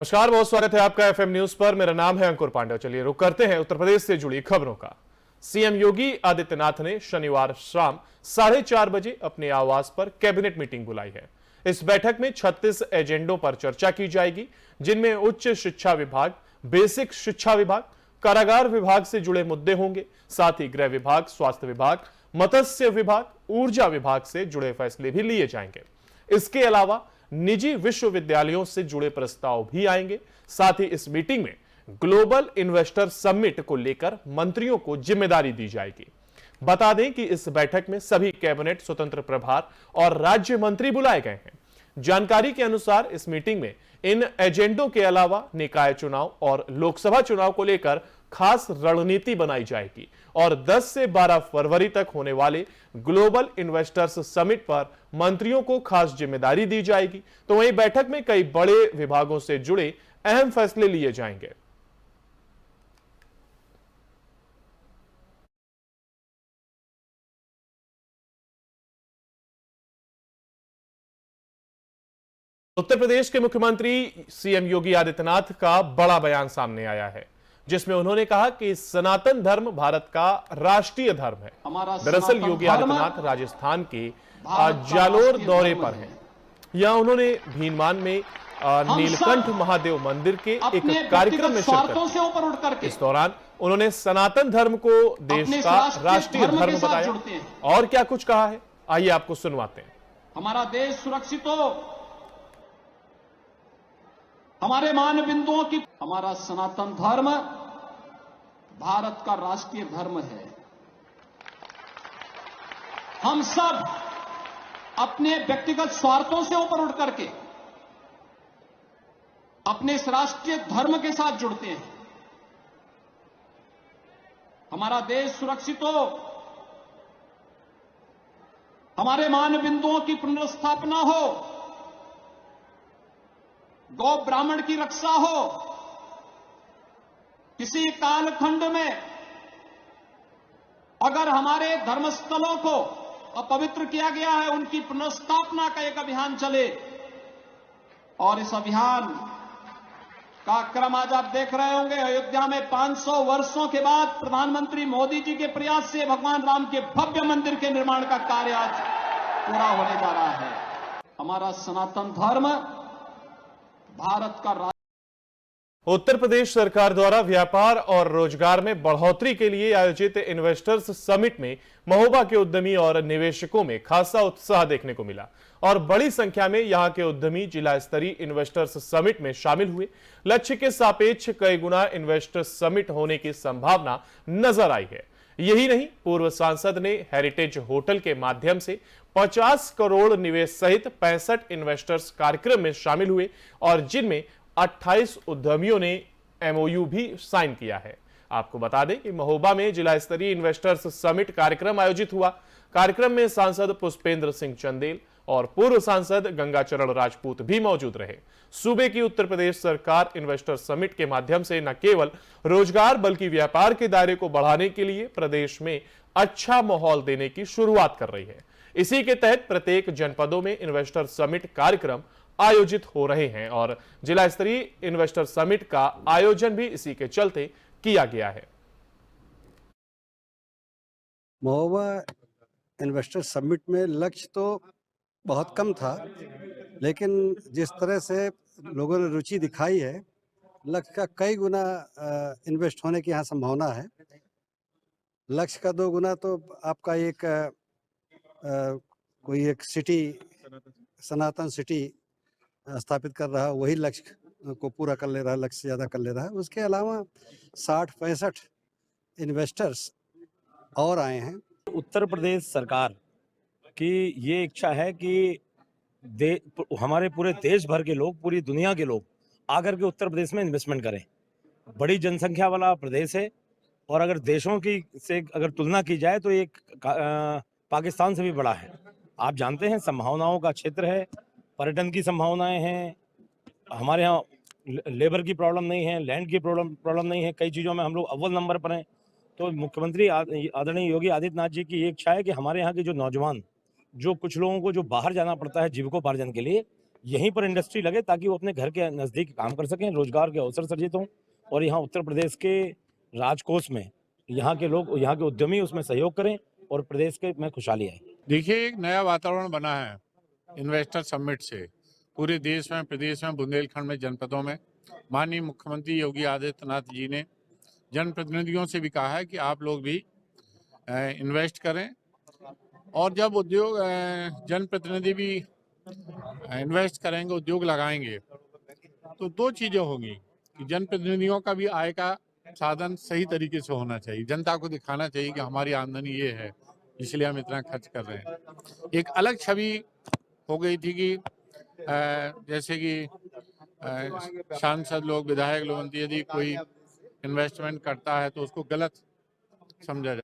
नमस्कार, बहुत स्वागत है आपका एफएम न्यूज पर। मेरा नाम है अंकुर पांडे। चलिए रुक करते हैं उत्तर प्रदेश से जुड़ी खबरों का। सीएम योगी आदित्यनाथ ने शनिवार शाम 4:30 बजे अपने आवास पर कैबिनेट मीटिंग बुलाई है। इस बैठक में 36 एजेंडों पर चर्चा की जाएगी, जिनमें उच्च शिक्षा विभाग, बेसिक शिक्षा विभाग, कारागार विभाग से जुड़े मुद्दे होंगे। साथ ही गृह विभाग, स्वास्थ्य विभाग, मत्स्य विभाग, ऊर्जा विभाग से जुड़े फैसले भी लिए जाएंगे। इसके अलावा निजी विश्वविद्यालयों से जुड़े प्रस्ताव भी आएंगे। साथ ही इस मीटिंग में ग्लोबल इन्वेस्टर समिट को लेकर मंत्रियों को जिम्मेदारी दी जाएगी। बता दें कि इस बैठक में सभी कैबिनेट स्वतंत्र प्रभार और राज्य मंत्री बुलाए गए हैं। जानकारी के अनुसार इस मीटिंग में इन एजेंडों के अलावा निकाय चुनाव और लोकसभा चुनाव को लेकर खास रणनीति बनाई जाएगी और 10 से 12 फरवरी तक होने वाले ग्लोबल इन्वेस्टर्स समिट पर मंत्रियों को खास जिम्मेदारी दी जाएगी। तो वहीं बैठक में कई बड़े विभागों से जुड़े अहम फैसले लिए जाएंगे। उत्तर प्रदेश के मुख्यमंत्री सीएम योगी आदित्यनाथ का बड़ा बयान सामने आया है, जिसमें उन्होंने कहा कि सनातन धर्म भारत का राष्ट्रीय धर्म है। दरअसल योगी आदित्यनाथ राजस्थान के जालोर दौरे पर हैं। यहां उन्होंने भीनमाल में नीलकंठ महादेव मंदिर के एक कार्यक्रम में शिरकत की। इस दौरान उन्होंने सनातन धर्म को देश का राष्ट्रीय धर्म बताया और क्या कुछ कहा है, आइए आपको सुनवाते हैं। हमारा देश सुरक्षित हो, हमारे मान बिंदुओं की, हमारा सनातन धर्म भारत का राष्ट्रीय धर्म है। हम सब अपने व्यक्तिगत स्वार्थों से ऊपर उठ करके अपने इस राष्ट्रीय धर्म के साथ जुड़ते हैं। हमारा देश सुरक्षित हो, हमारे मान बिंदुओं की पुनर्स्थापना हो, गौ ब्राह्मण की रक्षा हो, किसी कालखंड में अगर हमारे धर्मस्थलों को अपवित्र किया गया है, उनकी पुनर्स्थापना का एक अभियान चले। और इस अभियान का क्रम आज आप देख रहे होंगे। अयोध्या में 500 वर्षों के बाद प्रधानमंत्री मोदी जी के प्रयास से भगवान राम के भव्य मंदिर के निर्माण का कार्य आज पूरा होने जा रहा है। हमारा सनातन धर्म भारत का। उत्तर प्रदेश सरकार द्वारा व्यापार और रोजगार में बढ़ोतरी के लिए आयोजित इन्वेस्टर्स समिट में महोबा के उद्यमी और निवेशकों में खासा उत्साह देखने को मिला और बड़ी संख्या में यहां के उद्यमी जिला स्तरीय इन्वेस्टर्स समिट में शामिल हुए। लक्ष्य के सापेक्ष कई गुना इन्वेस्टर्स समिट होने की संभावना नजर आई है। यही नहीं, पूर्व सांसद ने हेरिटेज होटल के माध्यम से 50 करोड़ निवेश सहित 65 इन्वेस्टर्स कार्यक्रम में शामिल हुए और जिनमें 28 उद्यमियों ने एमओयू भी साइन किया है। आपको बता दें कि महोबा में जिला स्तरीय इन्वेस्टर्स समिट कार्यक्रम आयोजित हुआ। कार्यक्रम में सांसद पुष्पेंद्र सिंह चंदेल और पूर्व सांसद गंगाचरण राजपूत भी मौजूद रहे। सूबे की उत्तर प्रदेश सरकार इन्वेस्टर समिट के माध्यम से न केवल रोजगार बल्कि व्यापार के दायरे को बढ़ाने के लिए प्रदेश में अच्छा माहौल देने की शुरुआत कर रही है। इसी के तहत प्रत्येक जनपदों में इन्वेस्टर समिट कार्यक्रम आयोजित हो रहे हैं और जिला स्तरीय इन्वेस्टर समिट का आयोजन भी इसी के चलते किया गया है। महोबा इन्वेस्टर समिट में लक्ष्य तो बहुत कम था, लेकिन जिस तरह से लोगों ने रुचि दिखाई है, लक्ष्य का कई गुना इन्वेस्ट होने की यहाँ संभावना है। लक्ष्य का 2 गुना तो आपका एक कोई एक सिटी, सनातन सिटी स्थापित कर रहा है, वही लक्ष्य को पूरा कर ले रहा है, लक्ष्य से ज़्यादा कर ले रहा है। उसके अलावा 60-65 इन्वेस्टर्स और आए हैं। उत्तर प्रदेश सरकार की ये इच्छा है कि हमारे पूरे देश भर के लोग, पूरी दुनिया के लोग आकर के उत्तर प्रदेश में इन्वेस्टमेंट करें। बड़ी जनसंख्या वाला प्रदेश है और अगर देशों की से अगर तुलना की जाए तो एक पाकिस्तान से भी बड़ा है। आप जानते हैं, संभावनाओं का क्षेत्र है, पर्यटन की संभावनाएं हैं, हमारे यहाँ लेबर की प्रॉब्लम नहीं है, लैंड की प्रॉब्लम नहीं है, कई चीज़ों में हम लोग अव्वल नंबर पर हैं। तो मुख्यमंत्री आदरणीय योगी आदित्यनाथ जी की ये इच्छा है कि हमारे यहाँ के जो नौजवान, जो कुछ लोगों को जो बाहर जाना पड़ता है जीविकोपार्जन के लिए, यहीं पर इंडस्ट्री लगे ताकि वो अपने घर के नजदीक काम कर सकें, रोजगार के अवसर सृजित हों और यहाँ उत्तर प्रदेश के राजकोष में यहाँ के लोग, यहाँ के उद्यमी उसमें सहयोग करें और प्रदेश के में खुशहाली आए। देखिए, एक नया वातावरण बना है इन्वेस्टर समिट से पूरे देश में, प्रदेश में, बुंदेलखंड में, जनपदों में। माननीय मुख्यमंत्री योगी आदित्यनाथ जी ने जनप्रतिनिधियों से भी कहा है कि आप लोग भी इन्वेस्ट करें, और जब उद्योग जनप्रतिनिधि भी इन्वेस्ट करेंगे, उद्योग लगाएंगे, तो दो चीजें होंगी कि जनप्रतिनिधियों का भी आय का साधन सही तरीके से होना चाहिए। जनता को दिखाना चाहिए कि हमारी आमदनी ये है, इसलिए हम इतना खर्च कर रहे हैं। एक अलग छवि हो गई थी कि जैसे कि सांसद लोग, विधायक लोग, यदि कोई इन्वेस्टमेंट करता है तो उसको गलत समझा जाए।